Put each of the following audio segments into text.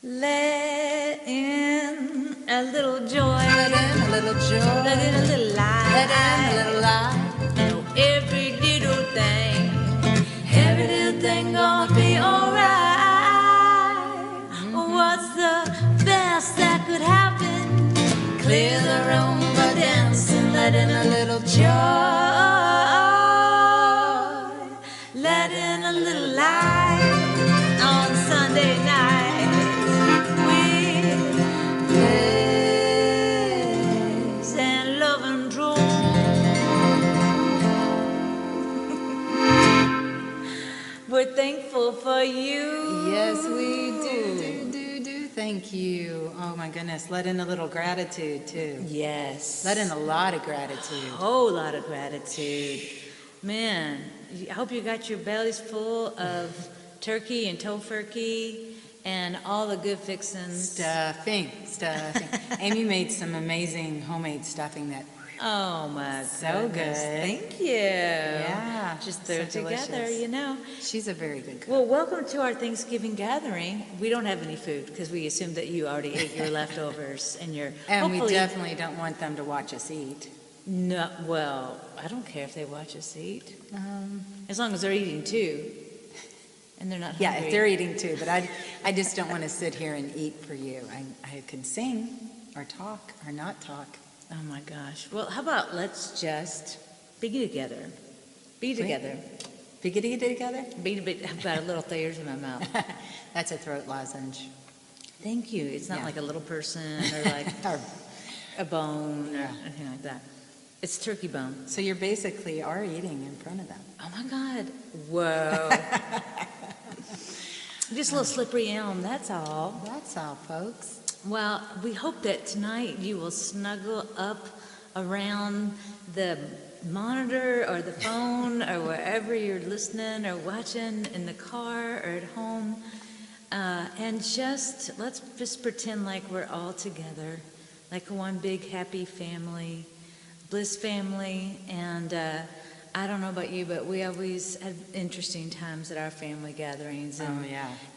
Let in a little joy. Let in a little joy. Let in a little light. Let in a little light. Oh, every little thing gonna be alright. What's the best that could happen? Clear the room by dancing. Let in a little joy. Let in a little light on Sunday night. We're thankful for you. Yes, we do. Thank you. Oh my goodness. Let in a little gratitude too. Yes. Let in a lot of gratitude. A whole lot of gratitude. Man, I hope you got your bellies full of turkey and tofurkey and all the good fixins. Stuffing. Amy made some amazing homemade stuffing that. Oh my so goodness. good. Thank you. Yeah. Just throw it so together, delicious. you know. She's a very good cook. Well, welcome to our Thanksgiving gathering. We don't have any food because we assumed that you already ate your leftovers and your. And we definitely don't want them to watch us eat. No, well, I don't care if they watch us eat. As long as they're eating too. And they're not hungry. Yeah, if they're eating too, but I just don't want to sit here and eat for you. I can sing or talk or not talk. Oh my gosh. Well, how about let's just be together. Be together. Biggity together? I've got a little thayers in my mouth. That's a throat lozenge. Thank you. It's not like a little person or like a bone or anything like that. It's turkey bone. So you basically are eating in front of them. Oh my God. Whoa. Just a little slippery elm, that's all. That's all, folks. Well, we hope that tonight you will snuggle up around the monitor or the phone or wherever you're listening or watching in the car or at home. And let's just pretend like we're all together, like one big happy family, Bliss family. And I don't know about you, but we always have interesting times at our family gatherings. And,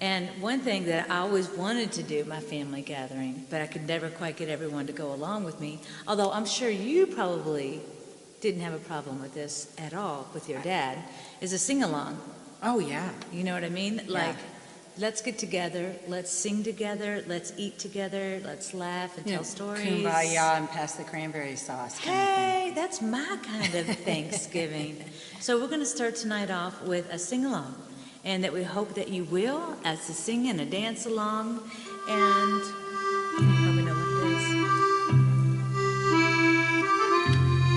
and one thing that I always wanted to do at my family gathering, but I could never quite get everyone to go along with me, although I'm sure you probably didn't have a problem with this at all with your dad, is a sing-along. Oh, yeah. You know what I mean? Like, let's get together, let's sing together, let's eat together, let's laugh and tell stories. Kumbaya and pass the cranberry sauce. Hey, that's my kind of Thanksgiving. So we're going to start tonight off with a sing-along, and that we hope that you will, as to sing and a dance along, and you probably know what it is.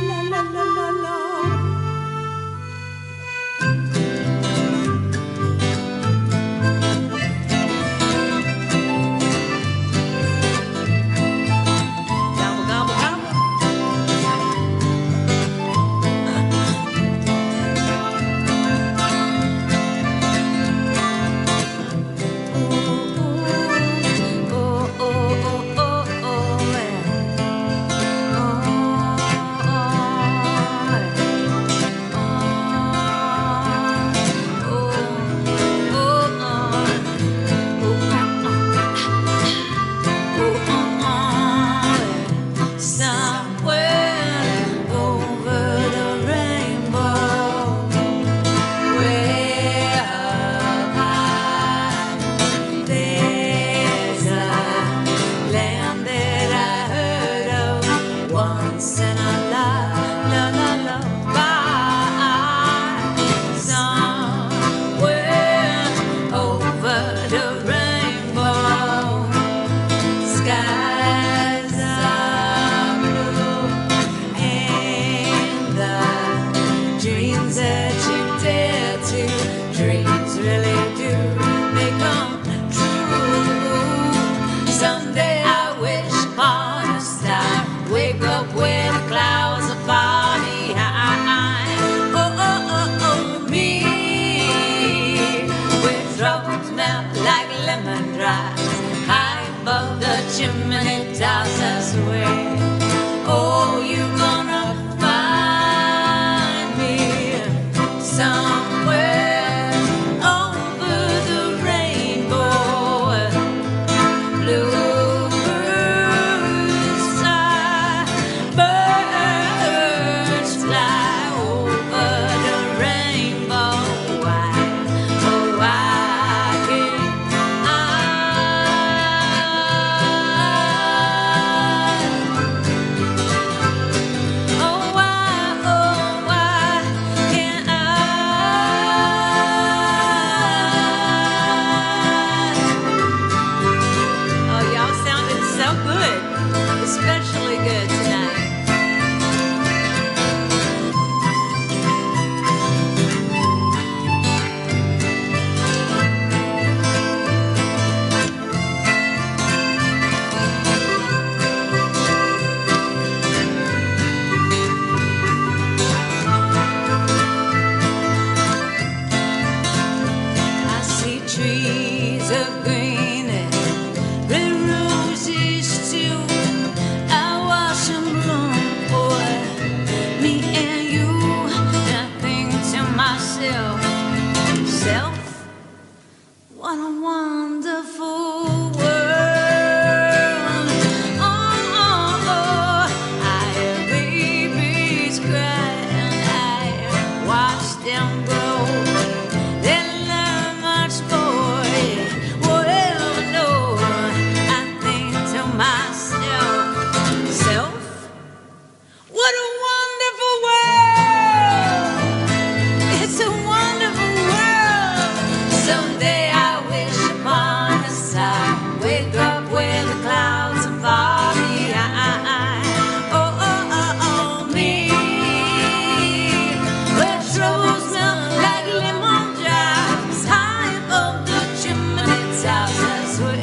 La la la la la. Oh, oh, oh, oh. wonderful world. I hear babies cry and I watch them grow. They learn much more. Well, no, I think to myself, what a wonderful world! It's a wonderful world. Someday I wish upon a star, wake up where the clouds are far behind. Me, where troubles melt like lemon drops, high above the chimney tops. I swear,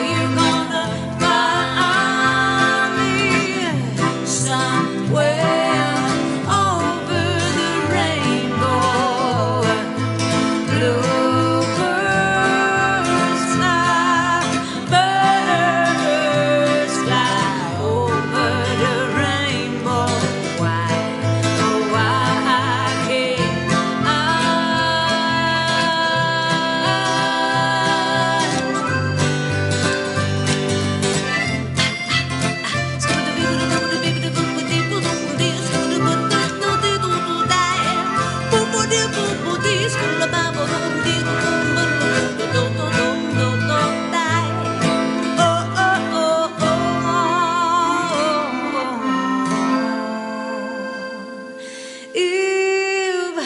you're gonna find me somewhere over the rainbow. Bluebirds fly, birds fly over the rainbow. Why, oh why can't I? If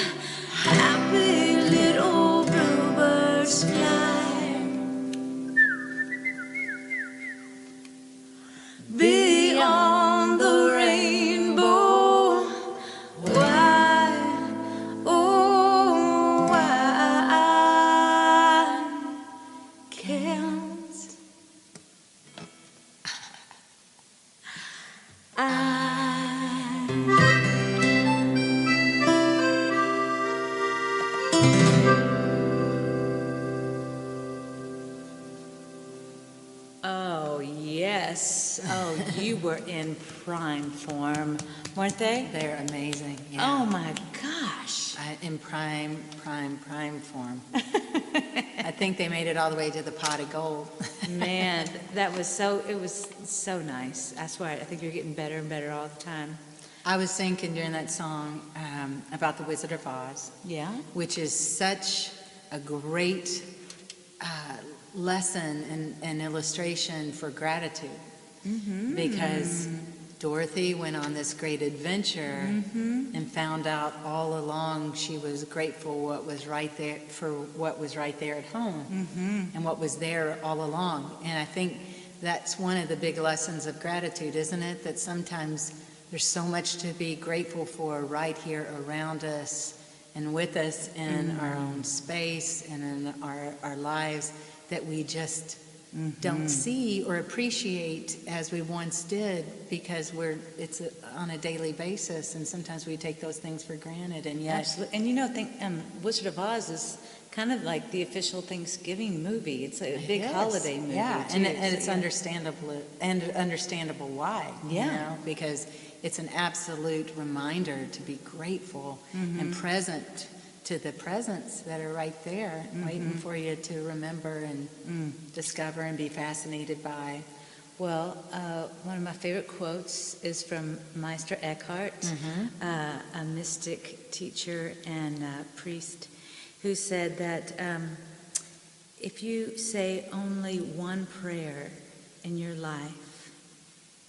happy little bluebirds fly beyond the rainbow, why, oh, why can't I? Oh, yes. Oh, you were in prime form, weren't they? They're amazing. Yeah. Oh, my gosh. In prime form. I think they made it all the way to the pot of gold. Man, it was so nice. I swear, I think you're getting better and better all the time. I was thinking during that song about the Wizard of Oz, Yeah? which is such a great lesson and illustration for gratitude. Because Dorothy went on this great adventure and found out all along she was grateful for what was right there at home and what was there all along. And I think that's one of the big lessons of gratitude, isn't it? That sometimes there's so much to be grateful for right here around us and with us in our own space and in our lives that we just don't see or appreciate as we once did, because it's on a daily basis, and sometimes we take those things for granted, and yet... Absolutely. And Wizard of Oz is kind of like the official Thanksgiving movie. It's a big holiday movie. Yeah, too. and it's understandable why. Yeah. You know, because it's an absolute reminder to be grateful and present to the presents that are right there, waiting for you to remember and discover and be fascinated by. Well, one of my favorite quotes is from Meister Eckhart, a mystic teacher and priest, who said that if you say only one prayer in your life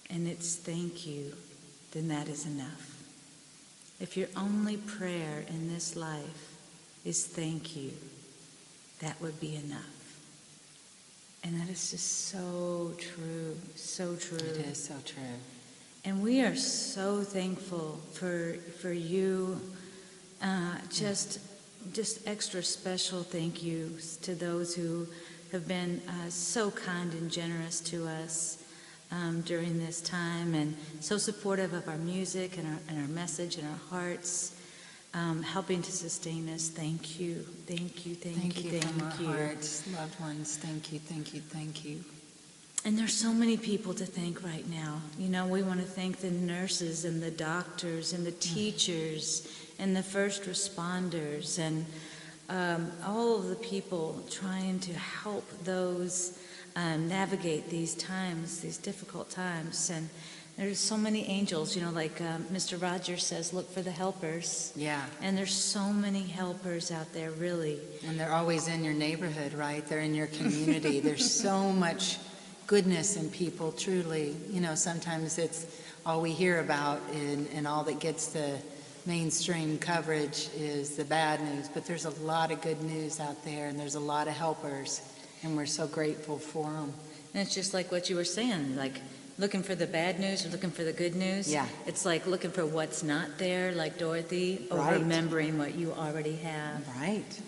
and it's thank you, then that is enough. If your only prayer in this life is thank you, that would be enough. And that is just so true, so true. It is so true. And we are so thankful for you. Just extra special thank yous to those who have been so kind and generous to us during this time, and so supportive of our music and our message and our hearts, helping to sustain us. Thank you, thank you, thank you, from thank our you. hearts, loved ones. Thank you, thank you, thank you. And there's so many people to thank right now. You know, we want to thank the nurses and the doctors and the teachers and the first responders and all of the people trying to help those navigate these times, these difficult times. And there's so many angels, like Mr. Rogers says, look for the helpers. Yeah. And there's so many helpers out there, really. And they're always in your neighborhood, right? They're in your community. There's so much goodness in people, truly. Sometimes it's all we hear about, and all that gets the mainstream coverage is the bad news. But there's a lot of good news out there, and there's a lot of helpers, and we're so grateful for them. And it's just like what you were saying, like looking for the bad news or looking for the good news. Yeah. It's like looking for what's not there, like Dorothy, or Right. remembering what you already have. Right.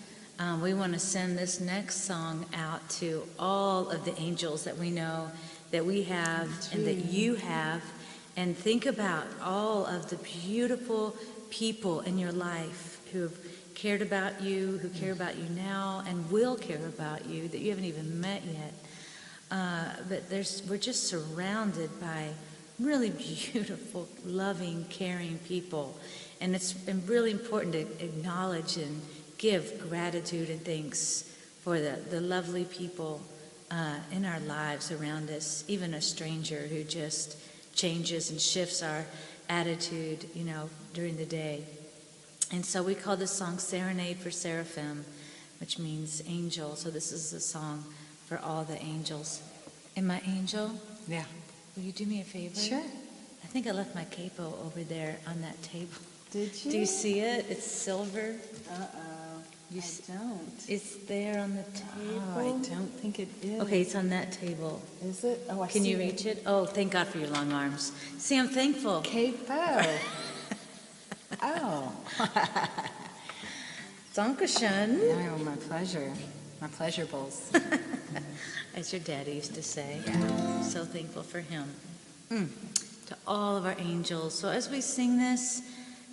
We want to send this next song out to all of the angels that we know, that we have, and that you have. And think about all of the beautiful people in your life who have cared about you, who care about you now, and will care about you, that you haven't even met yet. But we're just surrounded by really beautiful, loving, caring people. And it's really important to acknowledge and give gratitude and thanks for the lovely people in our lives around us, even a stranger who just changes and shifts our attitude, during the day. And so we call this song Serenade for Seraphim, which means angel. So this is a song for all the angels. And my angel, Yeah. will you do me a favor? Sure. I think I left my capo over there on that table. Did you? Do you see it? It's silver. I don't. It's there on the table. Oh, I don't think it is. Okay, it's on that table. Is it? Oh, I Can see you reach it? Oh, thank God for your long arms. See, I'm thankful. Capo. Oh. Dankeschön. Oh, my pleasure. My pleasurables. As your daddy used to say. Yeah. So thankful for him. To all of our angels. So as we sing this,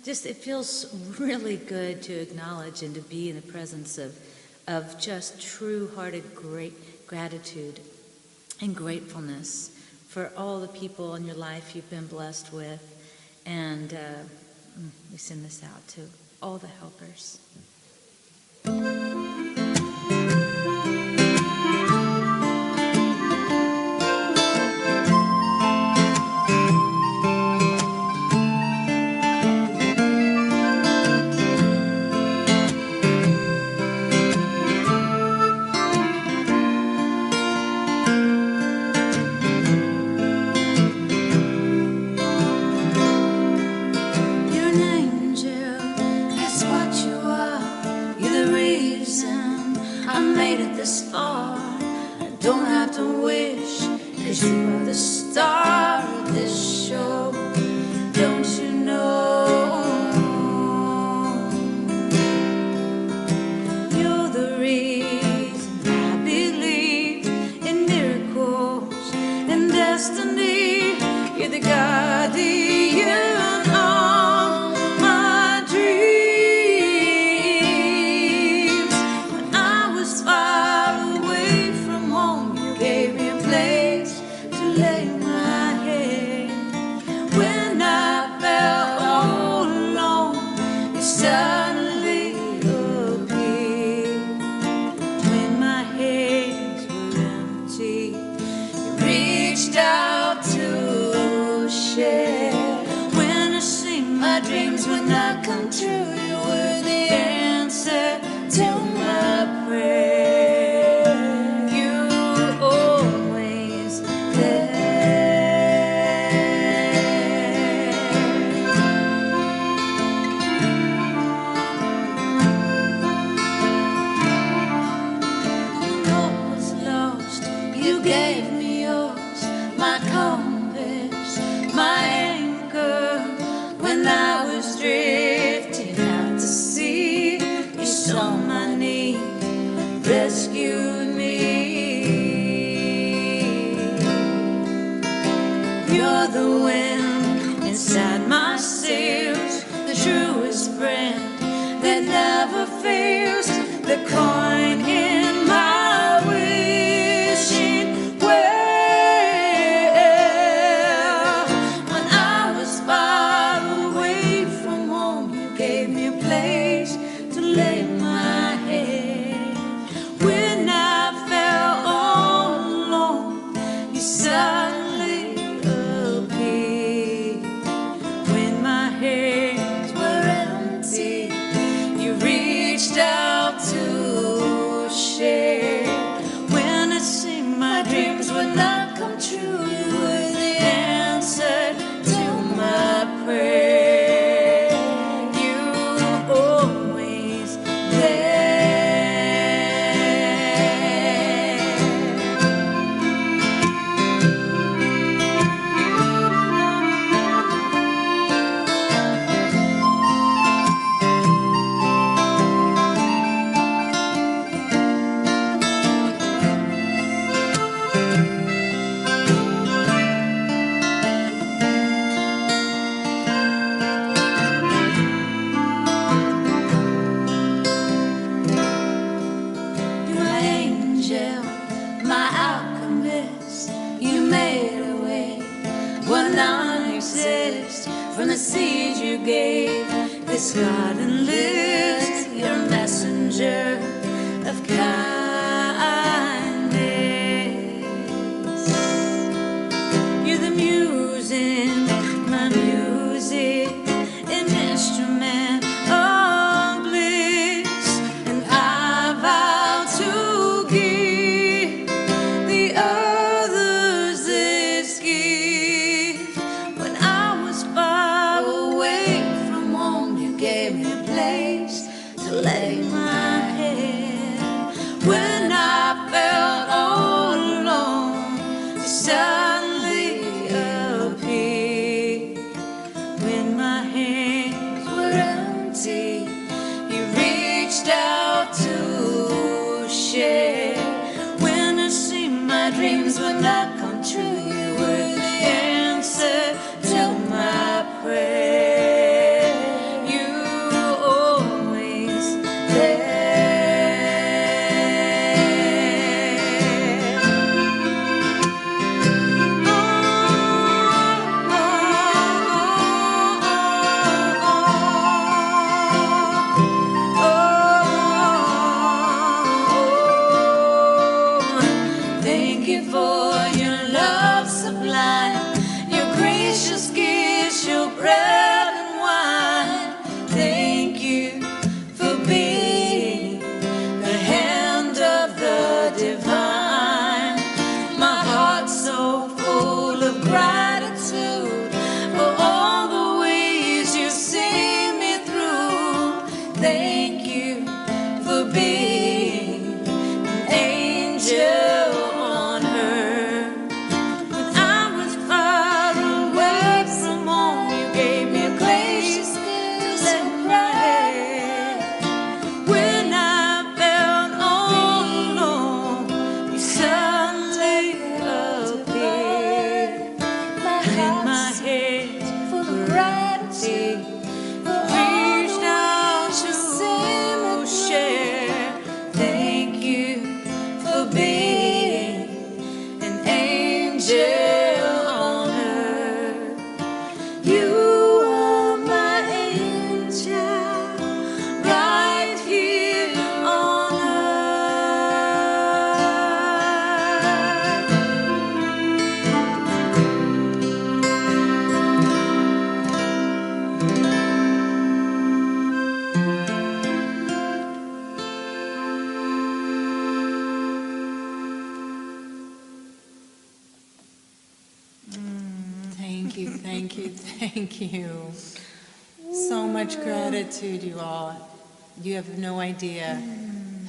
it feels really good to acknowledge and to be in the presence of just true-hearted great gratitude and gratefulness for all the people in your life you've been blessed with. And we send this out to all the helpers. Gave me a place to lay my head. angel, my alchemist, you made a way where none exist from the seed you gave. This garden lives, your messenger of kindness. You're the muse in my music, an instrument of bliss, and I vow to give the others this gift. When I was far away from home, you gave me a place to lay my head. When I felt all alone, you suddenly appeared. When my hands were empty, you reached out to share. When I seemed my dreams would not come true, you were the answer to my prayer. You always there. Thank you for your love sublime, your gracious gifts, your bread and wine. Thank you for being the hand of the divine. My heart's so full of gratitude for all the ways you see me through. Thank you for being an angel on earth. When I was far away from home, you gave me a place to lay my head. When I felt all alone, you suddenly appeared. In my head full of gratitude, reached out to share. Thank you for being an angel on earth. You are my angel right here on earth. Thank you, thank you, thank you. So much gratitude, you all. You have no idea.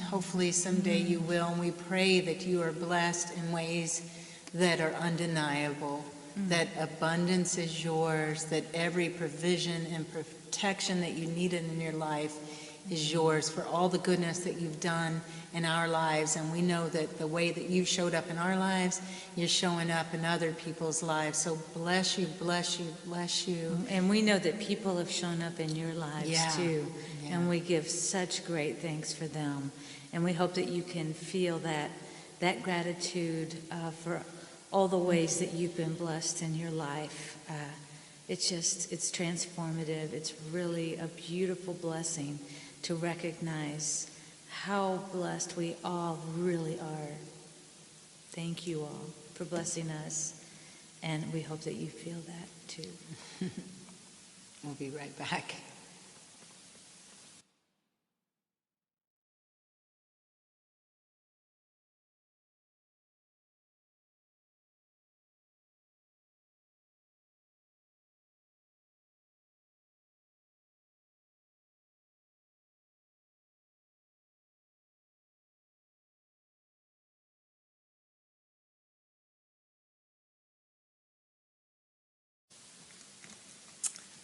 Hopefully someday you will, and we pray that you are blessed in ways that are undeniable, that abundance is yours, that every provision and protection that you needed in your life is yours for all the goodness that you've done in our lives. And we know that the way that you showed up in our lives, you're showing up in other people's lives. So bless you, bless you, bless you. And we know that people have shown up in your lives Yeah. too. Yeah. And we give such great thanks for them. And we hope that you can feel that gratitude for all the ways that you've been blessed in your life. It's transformative. It's really a beautiful blessing to recognize how blessed we all really are. Thank you all for blessing us, and we hope that you feel that too. We'll be right back.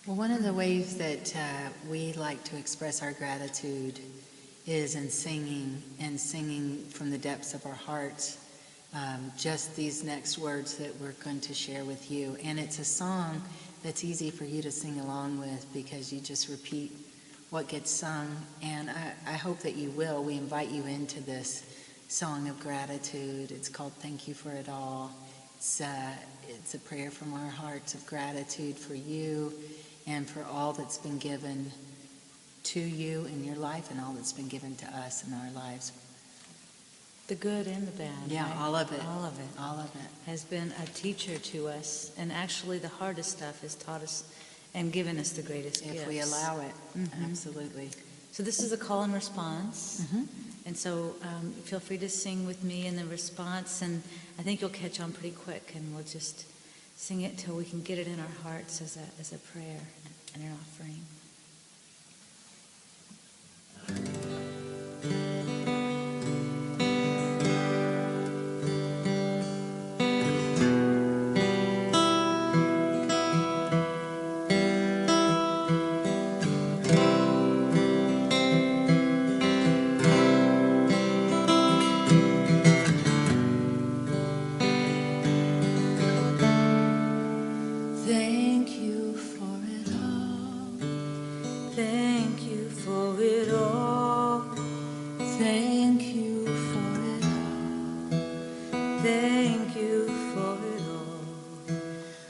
Well, one of the ways that we like to express our gratitude is in singing, and singing from the depths of our hearts. Just these next words that we're going to share with you. And it's a song that's easy for you to sing along with because you just repeat what gets sung. And I hope that you will. We invite you into this song of gratitude. It's called Thank You for It All. It's a prayer from our hearts of gratitude for you and for all that's been given to you in your life and all that's been given to us in our lives. The good and the bad. Yeah, right? all of it. All of it. All of it. Has been a teacher to us, and actually the hardest stuff has taught us and given us the greatest gifts. If we allow it, absolutely. So this is a call and response, Mm-hmm. and so feel free to sing with me in the response, and I think you'll catch on pretty quick, and we'll just sing it till we can get it in our hearts as a prayer and an offering. Thank you for it all. Thank you for it all. Thank you for it all. Thank you for it all.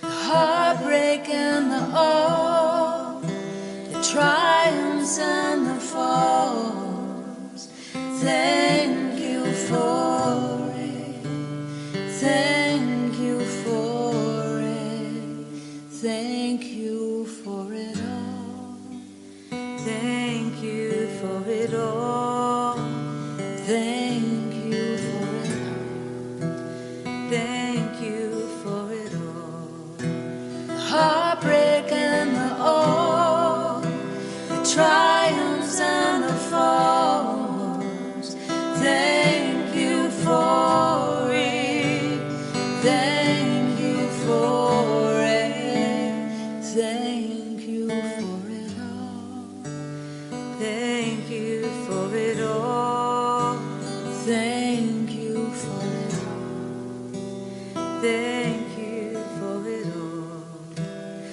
The heartbreak and the all, the triumphs and the falls. Thank you for it. Thank you for it. Thank you for it all. Thank you for it all. Thank you for it all. Thank you for it all. The heartbreak and the all, the triumphs and the falls. Thank you for it. Thank you for it. Thank you for it all. Thank you for it all. Thank you for it all. Thank you for it all.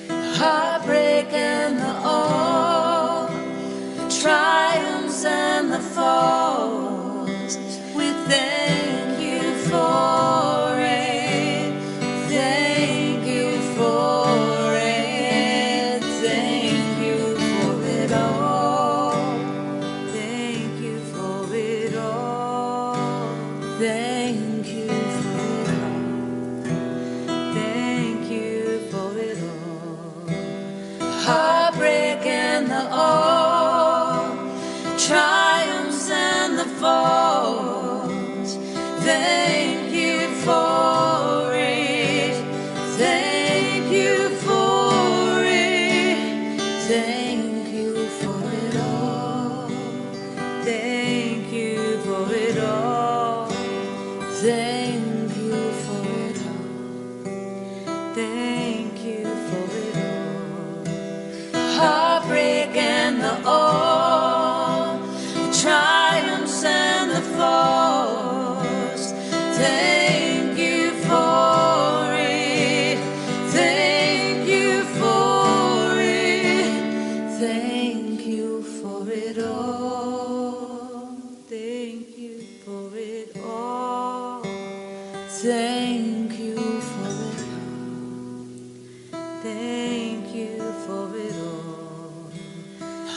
The heartbreak and the all, the triumphs and the falls. We thank you for it. Thank you for it. Thank you for it all. Thank you for it all. Thank you for it all. Thank you for it all. The heartbreak and the all, the triumphs and the falls. Thank you for it. Thank you for it. Thank you for it all. Thank you for it all. Thank you for it all. Thank you for it all. The heartbreak and the all, the triumphs and the falls. Thank you for it. Thank you for it. Thank you for it all. Thank you for it all. Thank you for it all. Thank you for it all.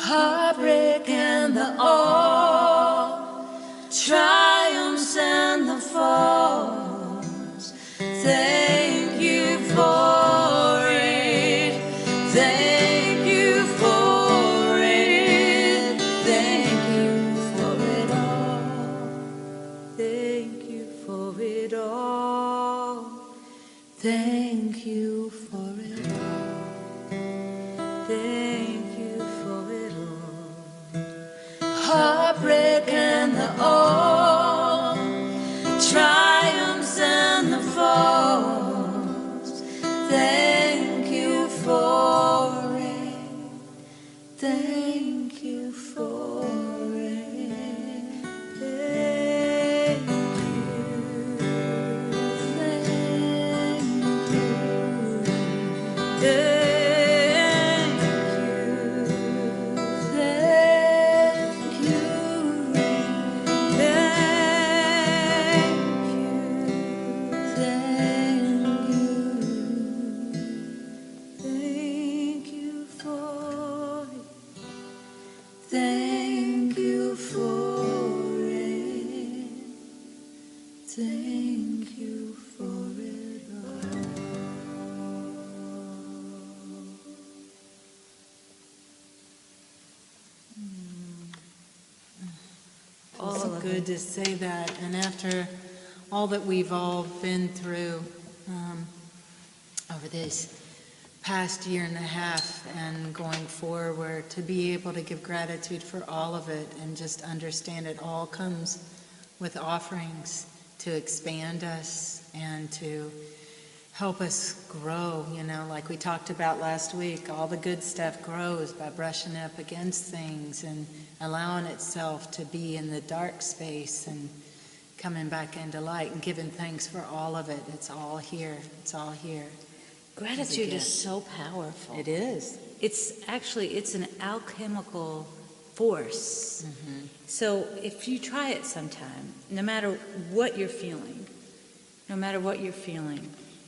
Heartbreak and the all, triumphs and the falls. Thank you for it. Thank you for it. Thank you for it all. Thank you for it all. Thank you for it all. Thank you for it all. Heartbreak and the all, the triumphs and the falls. Thank you for it. Thank you for it. Thank you. Thank you. Thank you. Thank you for it all. All It's of good it. to say that, and after all that we've all been through over this past year and a half and going forward, to be able to give gratitude for all of it and just understand it all comes with offerings to expand us and to help us grow, like we talked about last week. All the good stuff grows by brushing up against things and allowing itself to be in the dark space and coming back into light and giving thanks for all of it. It's all here. It's all here. Gratitude is so powerful. It is. It's an alchemical force. Mm-hmm. So if you try it sometime, no matter what you're feeling,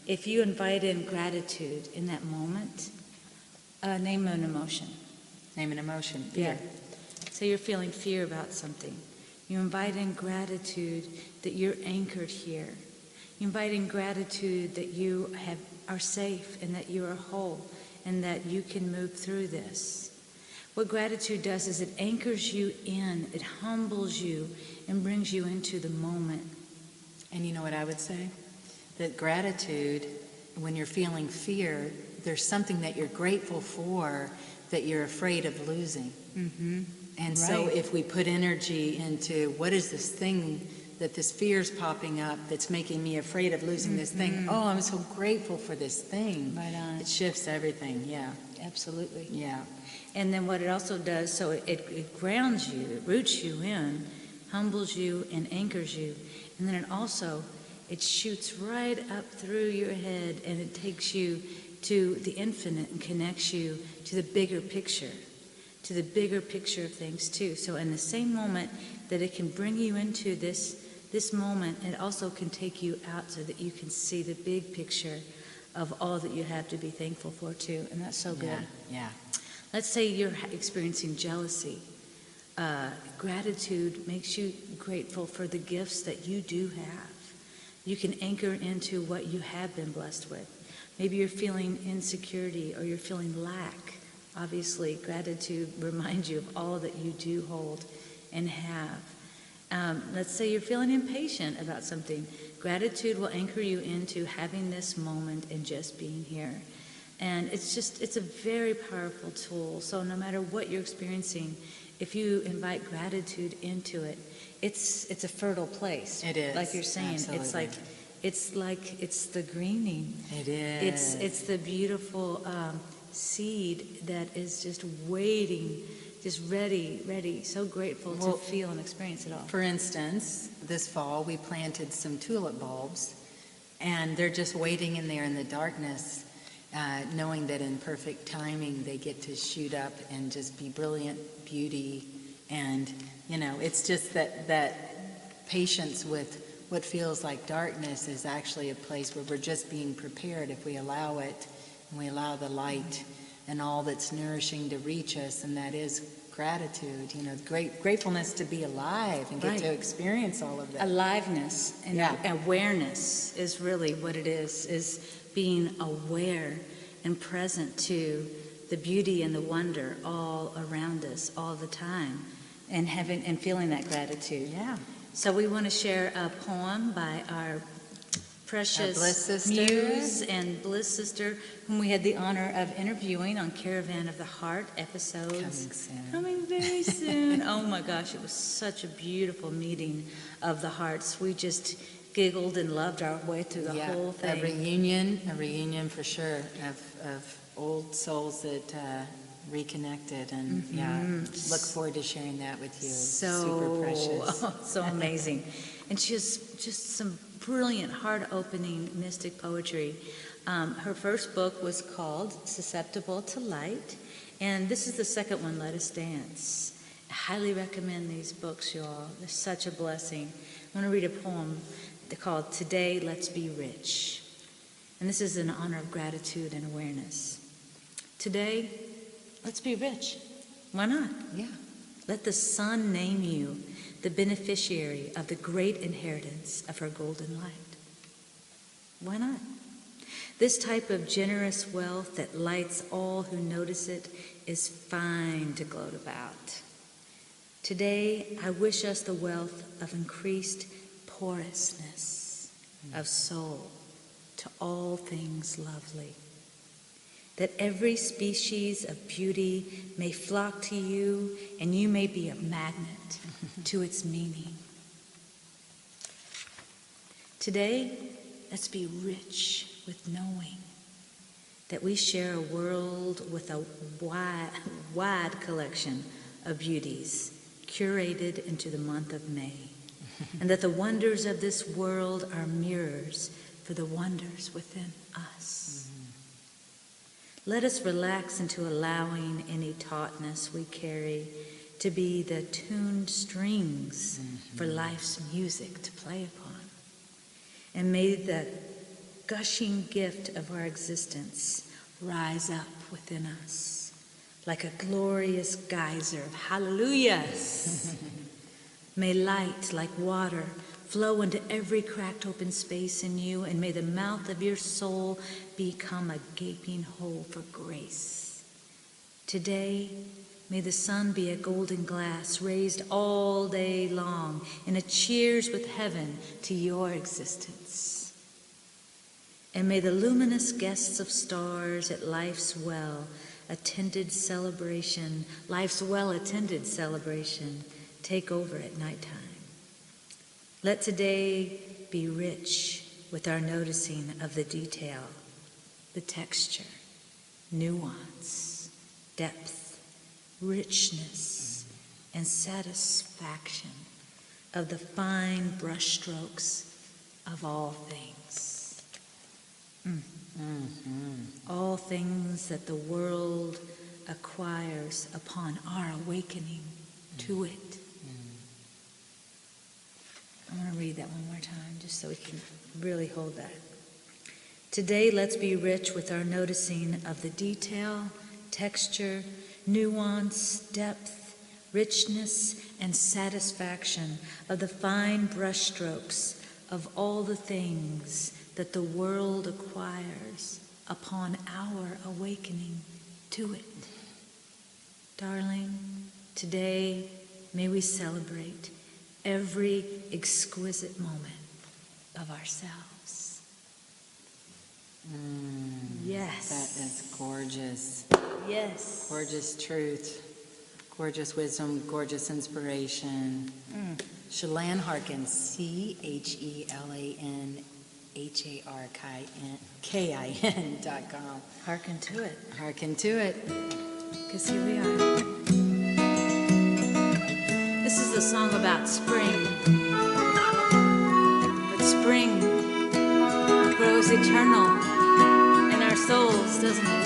if you invite in gratitude in that moment, name an emotion. Name an emotion. Yeah. So you're feeling fear about something. You invite in gratitude that you're anchored here. You invite in gratitude that you are safe and that you are whole and that you can move through this. What gratitude does is it anchors you in, it humbles you, and brings you into the moment. And you know what I would say? That gratitude, when you're feeling fear, there's something that you're grateful for that you're afraid of losing. Mm-hmm. And so if we put energy into what is this thing that this fear's popping up that's making me afraid of losing this thing. Oh, I'm so grateful for this thing. Right on. It shifts everything. Yeah. Absolutely. Yeah. And then what it also does, so it grounds you, it roots you in, humbles you and anchors you. And then it shoots right up through your head and it takes you to the infinite and connects you to the bigger picture of things too. So in the same moment that it can bring you into this moment, it also can take you out so that you can see the big picture of all that you have to be thankful for too. And that's so good. Yeah. Let's say you're experiencing jealousy. Gratitude makes you grateful for the gifts that you do have. You can anchor into what you have been blessed with. Maybe you're feeling insecurity or you're feeling lack. Obviously, gratitude reminds you of all that you do hold and have. Let's say you're feeling impatient about something. Gratitude will anchor you into having this moment and just being here. And it's a very powerful tool. So no matter what you're experiencing, if you invite gratitude into it, it's a fertile place. It is. Like you're saying, Absolutely. it's the greening. It is. It's the beautiful seed that is just waiting, just ready, so grateful to feel and experience it all. For instance, this fall we planted some tulip bulbs, and they're just waiting in there in the darkness, knowing that in perfect timing they get to shoot up and just be brilliant beauty. And it's just that patience with what feels like darkness is actually a place where we're just being prepared if we allow it, and we allow the light and all that's nourishing to reach us, and that is gratitude, gratefulness to be alive and get to experience all of that. Aliveness and awareness is really what it is being aware and present to the beauty and the wonder all around us all the time, and feeling that gratitude. Yeah. So we want to share a poem by our precious Bliss sister. muse and Bliss sister, whom we had the honor of interviewing on Caravan of the Heart episodes. Coming very soon. Oh my gosh, it was such a beautiful meeting of the hearts. We just giggled and loved our way through the whole thing. A reunion for sure of old souls that reconnected, and look forward to sharing that with you. Super precious. So amazing. And she has just some brilliant, heart-opening mystic poetry. Her first book was called Susceptible to Light, and this is the second one, Let Us Dance. I highly recommend these books, y'all. They're such a blessing. I want to read a poem called Today Let's Be Rich. And this is in honor of gratitude and awareness. Today, let's be rich. Why not? Yeah. Let the sun name you the beneficiary of the great inheritance of her golden light. Why not? This type of generous wealth that lights all who notice it is fine to gloat about. Today, I wish us the wealth of increased porousness of soul to all things lovely, that every species of beauty may flock to you and you may be a magnet to its meaning. Today, let's be rich with knowing that we share a world with a wide collection of beauties curated into the month of May, and that the wonders of this world are mirrors for the wonders within us. Let us relax into allowing any tautness we carry to be the tuned strings for life's music to play upon. And may the gushing gift of our existence rise up within us like a glorious geyser of hallelujahs. May light like water flow into every cracked open space in you, and may the mouth of your soul become a gaping hole for grace. Today, may the sun be a golden glass raised all day long in a cheers with heaven to your existence. And may the luminous guests of stars at life's well-attended celebration take over at nighttime. Let today be rich with our noticing of the detail, the texture, nuance, depth, richness, and satisfaction of the fine brushstrokes of all things. All things that the world acquires upon our awakening to it. I want to read that one more time just so we can really hold that. Today, let's be rich with our noticing of the detail, texture, nuance, depth, richness, and satisfaction of the fine brushstrokes of all the things that the world acquires upon our awakening to it. Darling, today may we celebrate every exquisite moment of ourselves. Yes. That is gorgeous. Yes. Gorgeous truth, gorgeous wisdom, gorgeous inspiration. Chelan Harkins, ChelanHarkin.com. Hearken to it. Harken to it. Because here we are. This is a song about spring. But spring grows eternal in our souls, doesn't it?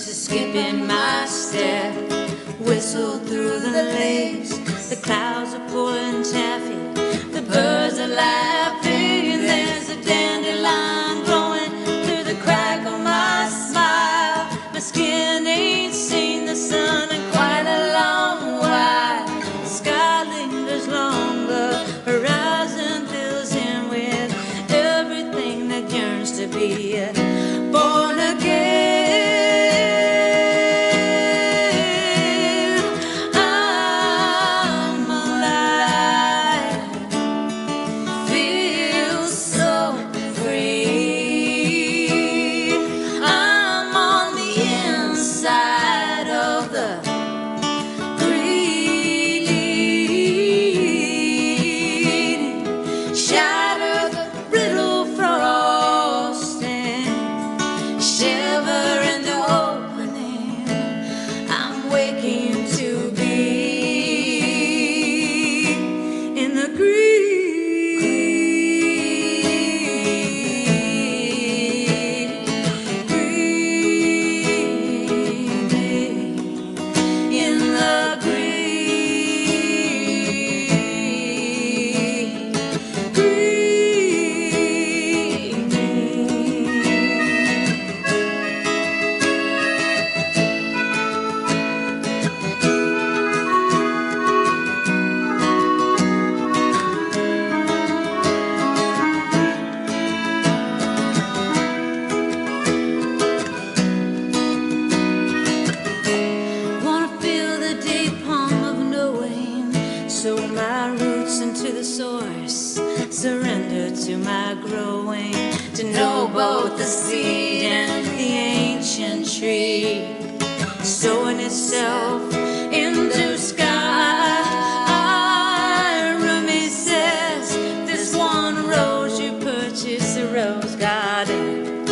Skipping my step, whistle through the lakes. The clouds are pulling taffy, the birds are laughing, and there's a dandelion growing through the crack of my smile. My skin ain't seen the sun in quite a long while. The sky lingers long, the horizon fills in with everything that yearns to be born again. Shatter the riddle frost and to my growing, to know both the seed and the ancient tree, sowing itself into sky. Rumi says, this one rose you purchased a rose garden,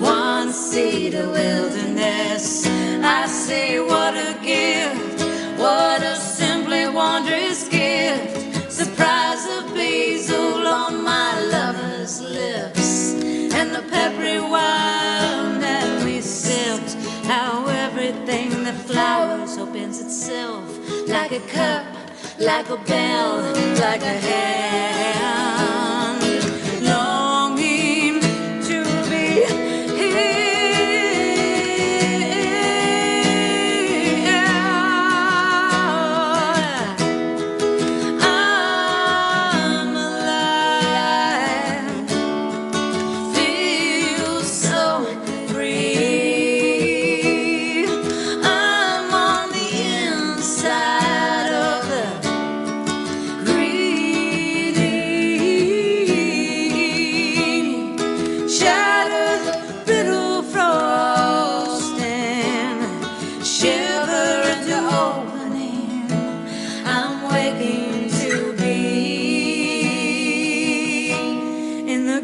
one seed a wilderness. I say, what a gift, what a simply wondrous gift. Surprise of basil on my lover's lips, and the peppery wine that we sipped. How everything that flowers opens itself, like a cup, like a bell, like a hand, longing to be here. I'm alive, feel so free. I'm on the inside of the greedy, shattered brittle frosting, shiver into opening. I'm waking to be in the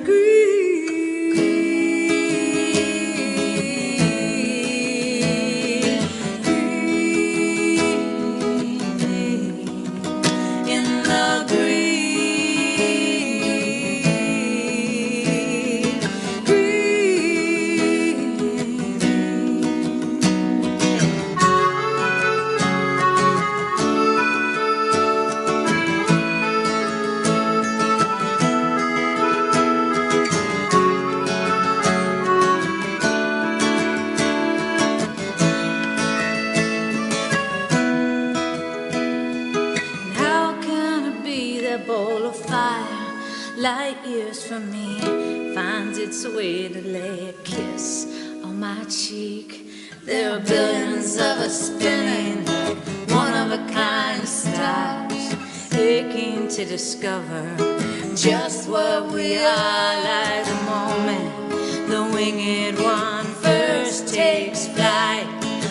in the how can it be that bowl of fire, light years from me, finds its way to lay a kiss on my cheek? There are billions of us spinning, one-of-a-kind stars, aching to discover just what we are. Like the moment the winged one first takes flight,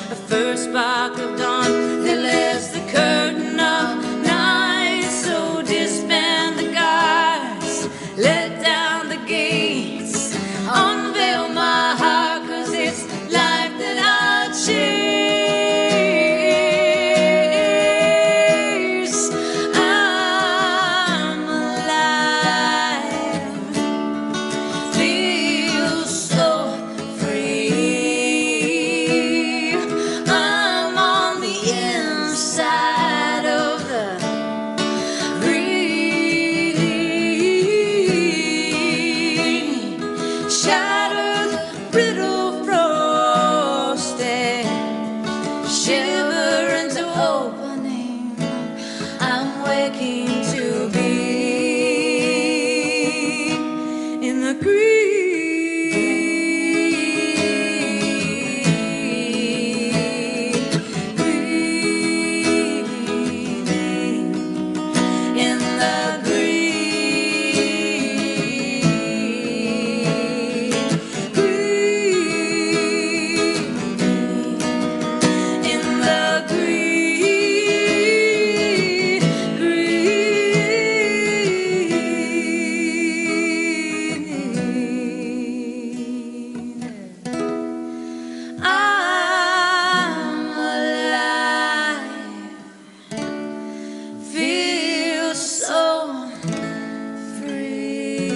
the first spark of dawn that lifts the curtain of night. So disband the guards, let down the gates, unveil my heart, 'cause it's life that I chase. I'm alive, feel so free. I'm on the inside of the greedy, shattered brittle frosted, shiver into opening. I'm waking to be in the in the I'm alive, feel so free.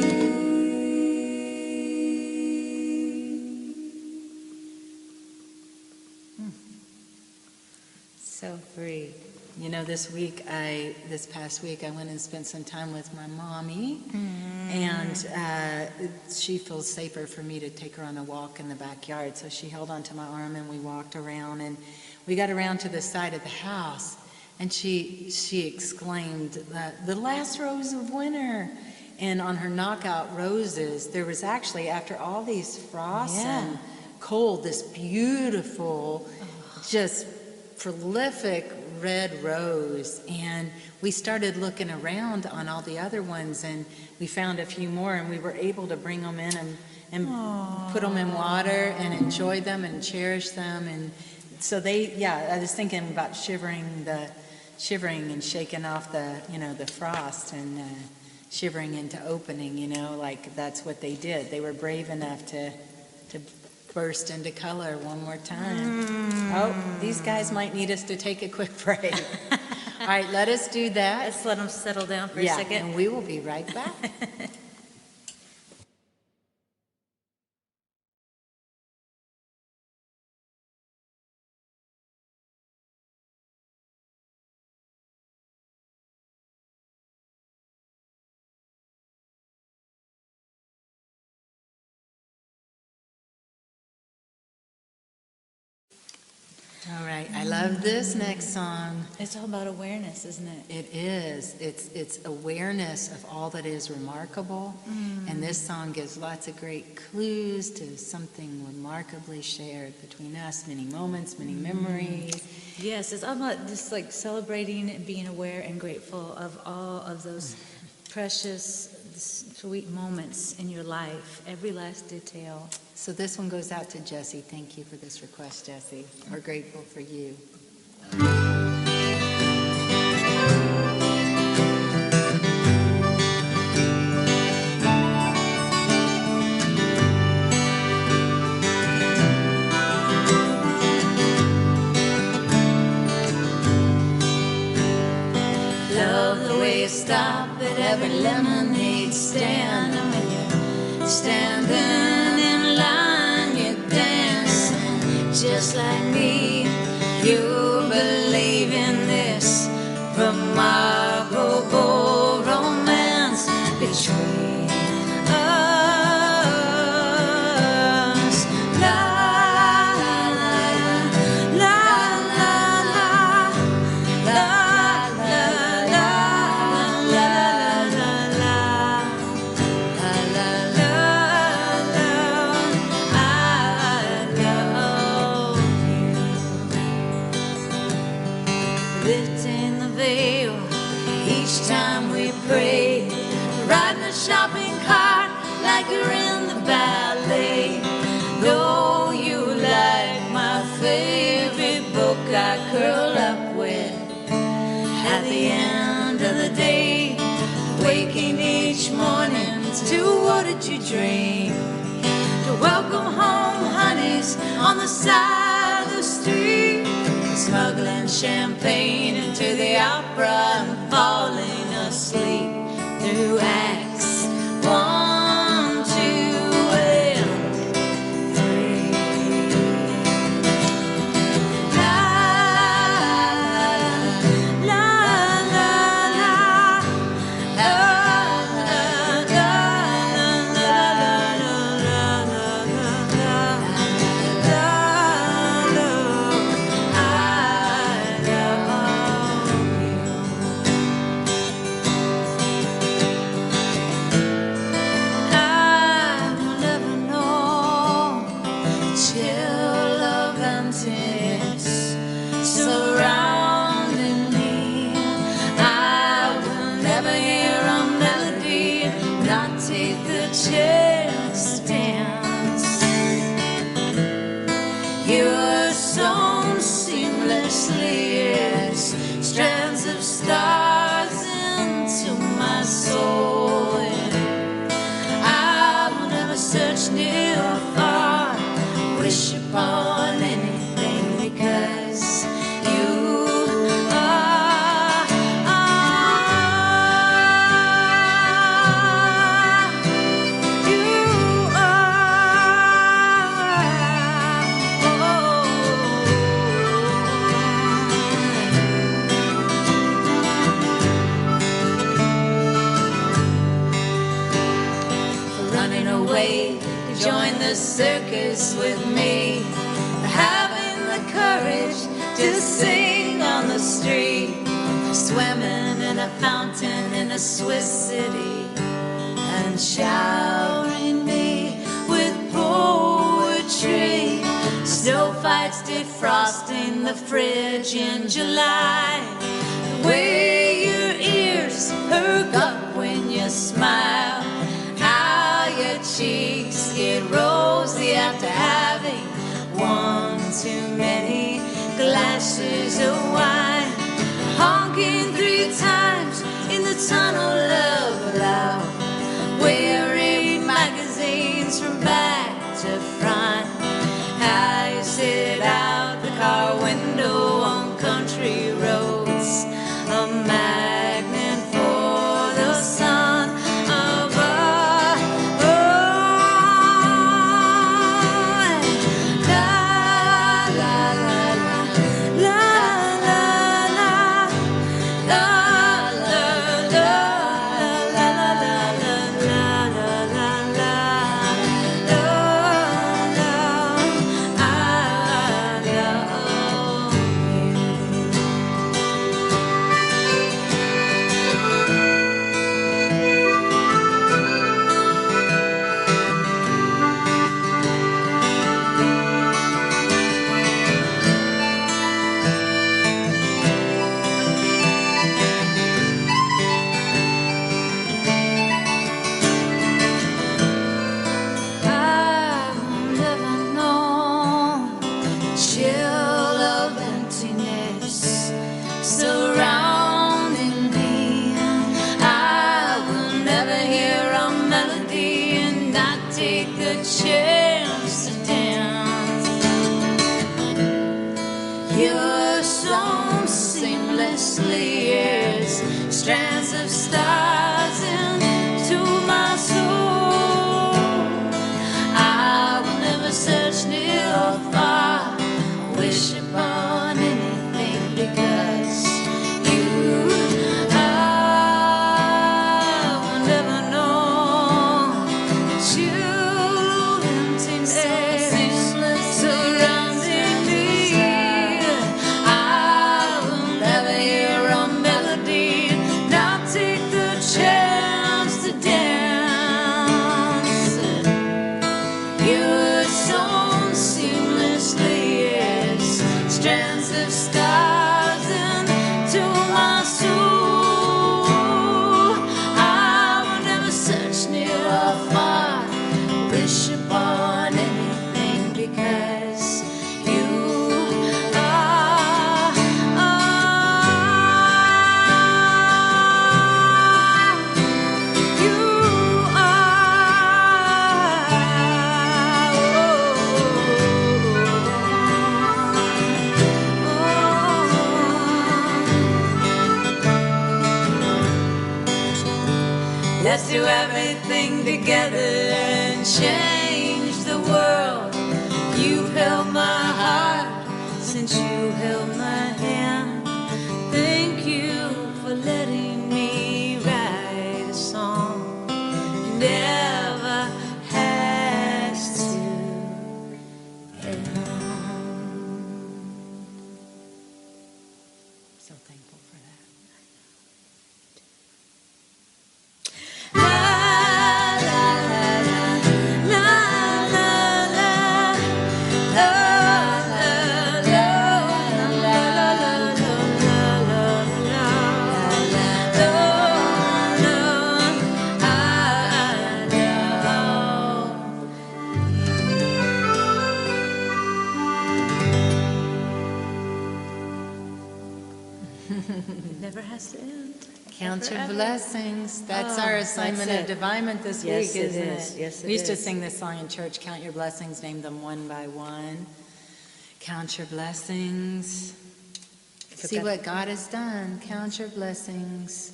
So free. You know, this past week, I went and spent some time with my mommy, and she feels safer for me to take her on a walk in the backyard. So she held onto my arm, and we walked around, and we got around to the side of the house, and she exclaimed, "The last rose of winter!" And on her knockout roses, there was actually, after all these frosts and cold, this beautiful, just prolific red rose, and we started looking around on all the other ones, and we found a few more, and we were able to bring them in and put them in water and enjoy them and cherish them. And so I was thinking about shivering and shaking off the frost and shivering into opening, like that's what they did. They were brave enough to burst into color one more time. Oh, these guys might need us to take a quick break. All right, let us do that. Let's let them settle down for a second. And we will be right back. All right, I love this next song. It's all about awareness, isn't it? It is. It's awareness of all that is remarkable. And this song gives lots of great clues to something remarkably shared between us, many moments, many memories. Yes, it's all about just like celebrating and being aware and grateful of all of those precious, sweet moments in your life, every last detail. So this one goes out to Jessie. Thank you for this request, Jessie. We're grateful for you. Love the way you stop at every lemonade stand, and when you're standing in line, you're dancing just like me. You believe in this remarkable romance between us. La la la la la la la la la la la. Lifting the veil each time we pray, riding a shopping cart like you're in the ballet. Though you like my favorite book I curl up with at the end of the day, waking each morning to what did you dream? To welcome home honeys on the side of the street, smuggling champagne into the opera and falling asleep through acts 1, 2, and 3. La la la la la la surrounding me. I will never hear a melody, not take the chance to dance. You're sewn seamlessly as strands of stars into my soul. And I will never search near or far, wish upon anything, because you are, you running away to join the circus with me, having the courage to sing on the street, swimming in a fountain in a Swiss city, and showering me with poetry, still fighting lights defrosting the fridge in July. The way your ears perk up when you smile, how your cheeks get rosy after having one too many glasses of wine. Honking 3 times in the tunnel of love, wearing magazines from back to front. How you sit out the car window on country roads, a magnet for the sun above. La la la la la la la la la la strands of stars into my soul. I will never search near or far, wish upon anything because you, I will never know that you emptiness surrounding me. I will never hear a melody, not take the chance to dance. You're so seamlessly, yes, strands of stars into my soul. I will never search near or far, wish upon anything because you are, you let's do everything together and change the world. You've held my heart since you held my hand. Thank you for letting me write a song. Never has to end. So thankful for that. It never has to end. Count your Forever. blessings. That's our assignment that's of it. divinement this Yes, week, it isn't is. it? Yes, it We used to is. sing this song in church, count your blessings, name them one by one. Count your blessings. See what God has done. Count your blessings.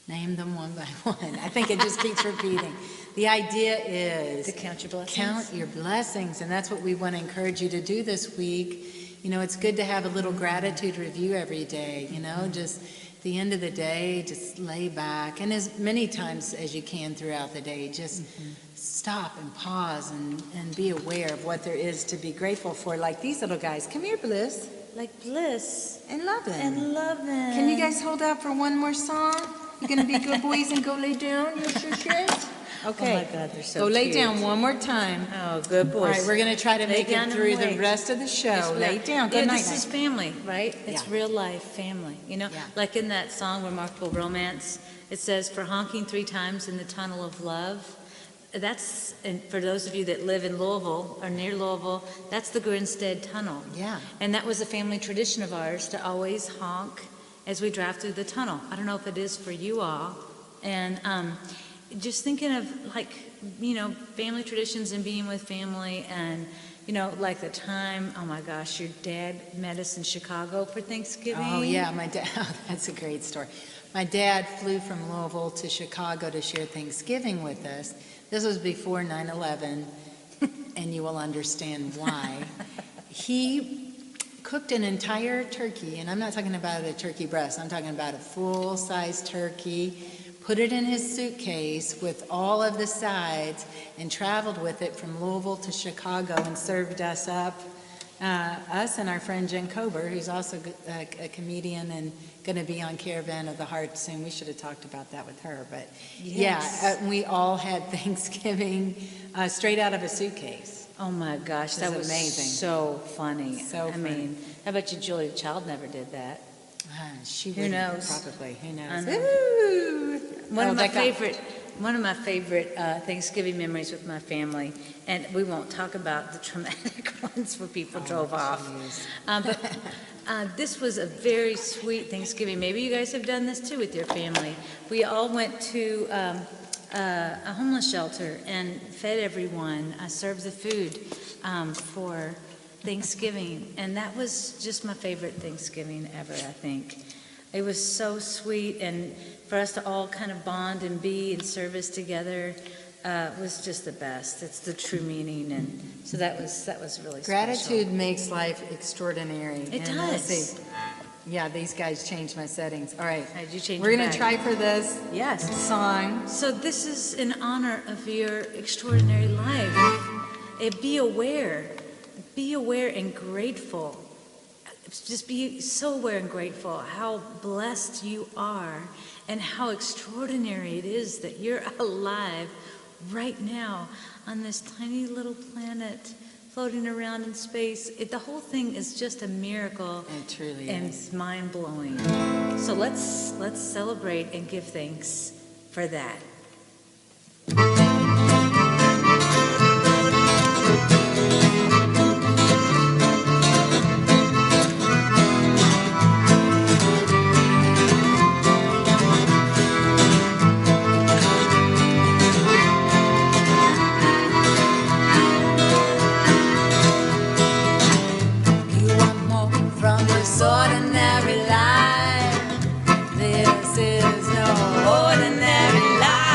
Name them one by one. I think it just keeps repeating. The idea is To count your blessings. count your blessings, and that's what we want to encourage you to do this week. You know, it's good to have a little gratitude review every day, you know, just at the end of the day, just lay back, and as many times as you can throughout the day, just stop and pause and be aware of what there is to be grateful for, like these little guys. Come here, Bliss, Like bliss and love them. and loving. Can you guys hold out for one more song? You gonna be good boys and go lay down? Yes, yes, yes. Okay. Oh my God, they're so Go lay cute. down one more time. Oh, good All boys. right, we're going to try to Lay make down it and through the wait. rest of the show. Yes, Lay down. Good yeah, night. this is family, right? It's Yeah. real life family, you know? Yeah. Like in that song, Remarkable Romance, it says, for honking 3 times in the tunnel of love. That's, and for those of you that live in Louisville or near Louisville, that's the Grinstead Tunnel. Yeah. And that was a family tradition of ours to always honk as we drive through the tunnel. I don't know if it is for you all. And just thinking of like, you know, family traditions and being with family and, you know, like the time, oh my gosh, your dad met us in Chicago for Thanksgiving. Oh, yeah, my dad, that's a great story. My dad flew from Louisville to Chicago to share Thanksgiving with us. This was before 9/11, and you will understand why. He cooked an entire turkey, and I'm not talking about a turkey breast, I'm talking about a full-size turkey, put it in his suitcase with all of the sides, and traveled with it from Louisville to Chicago and served us up, us and our friend Jen Kober, who's also a comedian and going to be on Caravan of the Heart soon. We should have talked about that with her, but Yes. yeah, we all had Thanksgiving straight out of a suitcase. Oh my gosh, that This was is amazing. so funny. So I funny. mean, I bet you Julia Child never did that. She Who wouldn't, knows? probably. Who I knows? know. Ooh. One Oh, of my that got- favorite Thanksgiving memories with my family, and we won't talk about the traumatic ones where people drove off. Jeez. But this was a very sweet Thanksgiving. Maybe you guys have done this too with your family. We all went to a homeless shelter and fed everyone, served the food for Thanksgiving, and that was just my favorite Thanksgiving ever, I think. It was so sweet, and for us to all kind of bond and be in service together was just the best. It's the true meaning, and so that was really Gratitude makes life extraordinary. It And let's does. see. Yeah, these guys changed my settings. All right. Special. You change We're it going to back. try for this Yes. song. So this is in honor of your extraordinary life. Be aware and grateful. Just be so aware and grateful how blessed you are and how extraordinary it is that you're alive right now on this tiny little planet floating around in space. The whole thing is just a miracle It truly and is. mind-blowing. So let's celebrate and give thanks for that. You want more from this ordinary life. This is no ordinary life.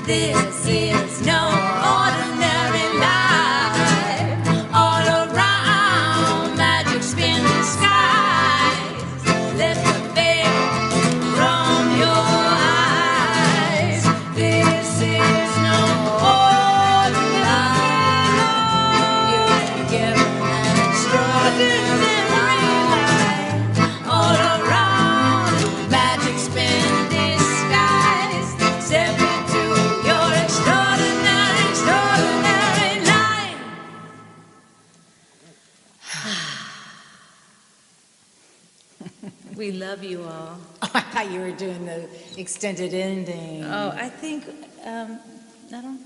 This is no ordinary life. All around, magic spin the skies. Lift the veil from your eyes. This is no ordinary life. You've been given an extraordinary life. All around, magic spin disguise. Step into your extraordinary, extraordinary life. We love you all. Oh, I thought you were doing the extended ending. Oh, I think, I don't.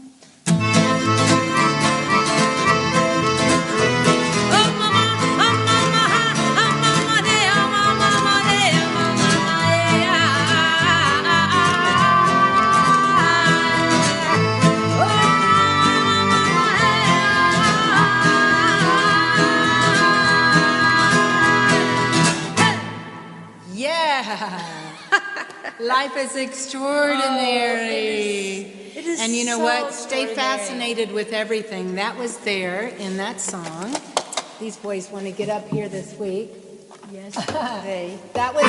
Yeah. Life is extraordinary. It is And you know so what? Stay extraordinary. fascinated with everything. That was there in that song. These boys want to get up here this week. Yes, That was,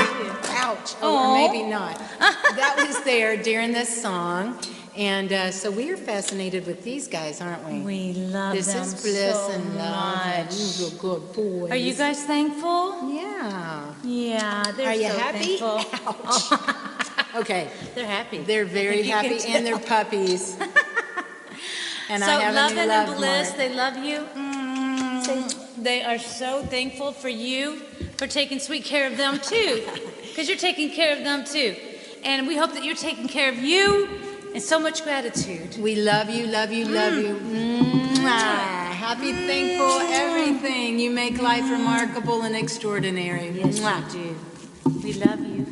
ouch, or maybe not. That was there during this song. And so we are fascinated with these guys, aren't we? we love This them is bliss so and love. And much. you are good boys. Are you guys thankful? Yeah. Yeah, they're Are you so happy? thankful. Ouch. Okay. They're happy. They're very I think you happy, can and they're puppies. And so I have love a new and love bliss, mark. they love you. They are so thankful for you for taking sweet care of them too, because you're taking care of them too. And we hope that you're taking care of you, and so much gratitude. We love you, love you, love you. Mwah. Happy, thankful, everything. You make life remarkable and extraordinary. Yes, Mwah. you do. We love you.